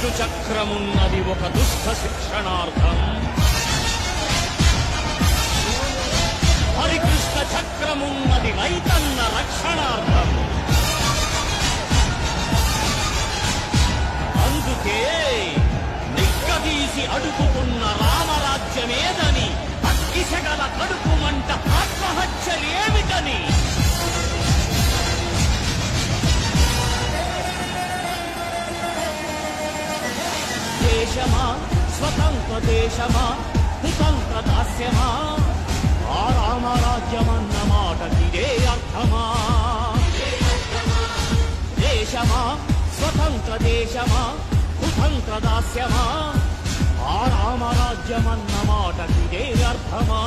విష్ణు చక్రమున్నది ఒక దుష్ట శిక్షణార్థం, హరికృష్ణ చక్రమున్నది రైతన్న రక్షణార్థం. అందుకే నిగ్గదీసి అడుగుతున్న రామరాజ్యమేదని, అగ్గిసెగల కడుపు మంట ఆత్మహత్యలేమిటని. దేశమా స్వతంత్ర దేశమా కుతంత్ర దాస్యమా, ఆ రామరాజ్యమన్న మాటకిదే అర్థమా. దేశమా స్వతంత్ర దేశమా కుతంత్ర దాస్యమా, ఆ రామరాజ్యమన్న మాటకిదే అర్థమా.